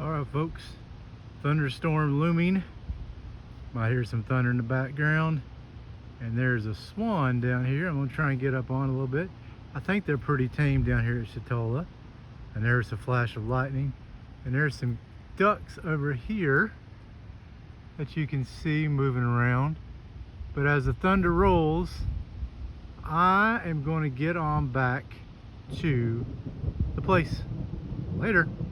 Alright folks, thunderstorm looming. Might hear some thunder in the background. And there's a swan down here. I'm going to try and get up on a little bit. I think they're pretty tame down here at Chitola. And there's a flash of lightning. And there's some ducks over here that you can see moving around. But as the thunder rolls, I am going to get on back to the place. Later.